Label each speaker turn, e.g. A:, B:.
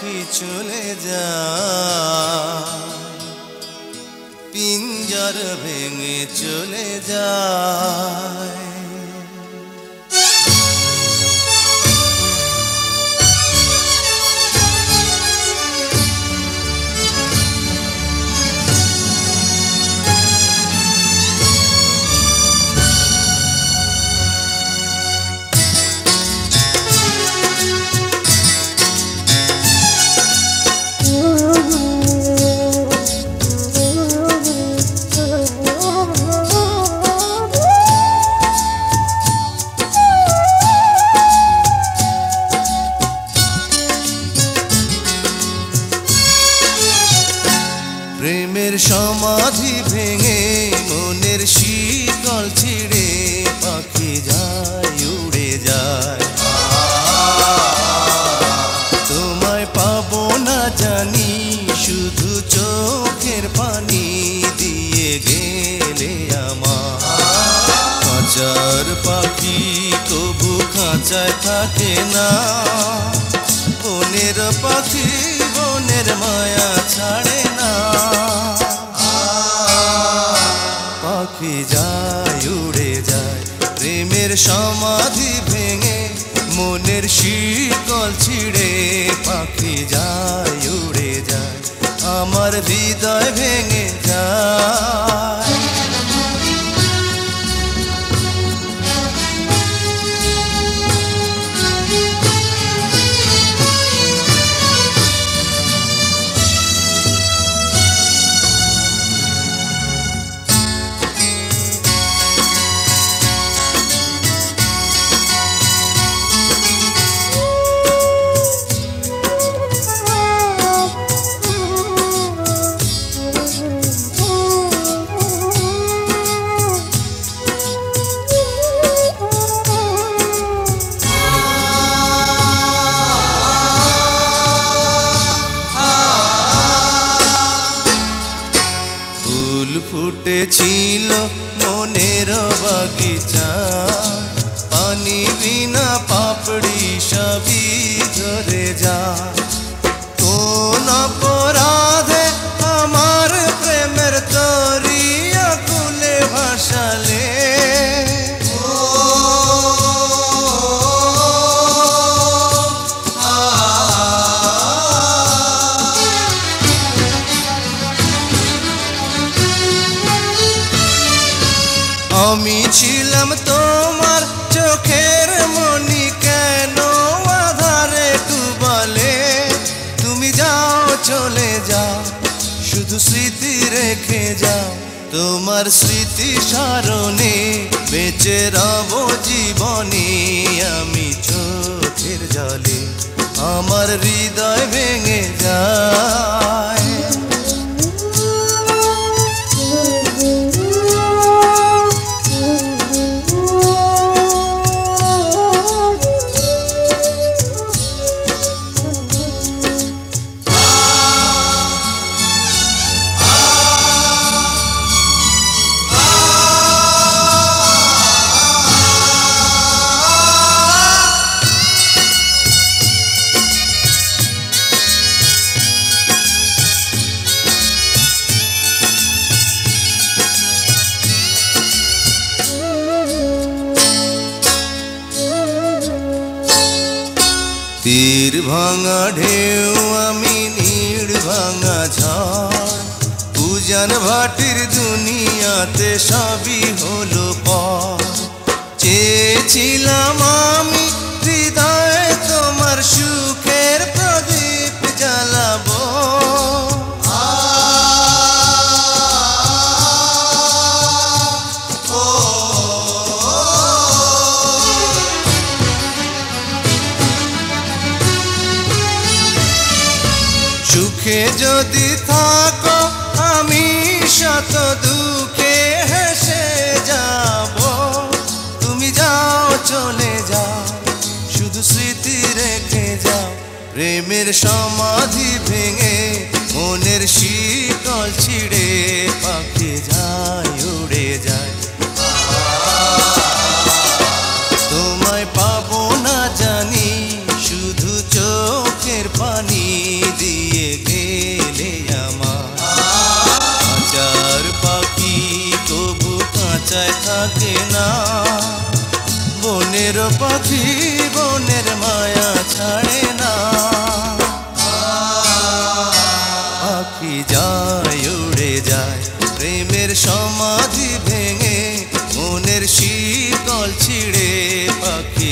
A: পাখি চলে যায়, পিঞ্জর ভেঙে চলে যায়। প্রেমের সমাধি ভেঙে মনের শিকল ছিঁড়ে পাখি যায় উড়ে যায়। তোমায় পাবো না জানি শুধু চোখের পানি দিয়ে গেলে আমার। খাঁচার পাখি তবু খাঁচায় থাকে না, বনের পাখি বনের মায়া ছাড়ে না। পাখি যায় উড়ে যায়, প্রেমের সমাধি ভেঙে মনের শিকল ছিঁড়ে পাখি যায় উড়ে যায়, আমার হৃদয় ভেঙে যায়। ফুটেছিল মনের বাগিচা, পানি বিনা পাপড়ি সবই ঝরে যায়। কোন অপরাধে আমার প্রেমের তরি আকুলে ভাসালে, আমি ছিলাম তোমার চোখের মনি, কেন আধারে ডুবালে। তুমি যাও চলে যাও শুধু স্মৃতি রেখে যাও, তোমার স্মৃতি স্মরণে বেঁচে রব জীবনে। আমি চোখের জলে আমার হৃদয় ভেঙে যায়। তীর ভাঙা ঢেউ আমি নীড় ভাঙা ঝড়, উজান ভাটির দুনিয়াতে সবই হলো পর। চেয়েছিলাম আমি হৃদয়ে তোমার সুখের প্রদীপ জ্বালাবো, সুখে যদি থাকো আমি শত দুঃখে হেসে যাব। তুমি যাও চলে যাও শুধু স্মৃতি রেখে যাও, প্রেমের সমাধি ভেঙে মনের শিকল ছিঁড়ে পাখি যায় উড়ে যায়। তোমায় পাবো না জানি শুধু চোখের পানি না। বনের পাখি বনের মায়া ছাড়ে না। পাখি যায় উড়ে যায় প্রেমের সমাধি ভেঙে, মনের শিকল ছিঁড়ে পাখি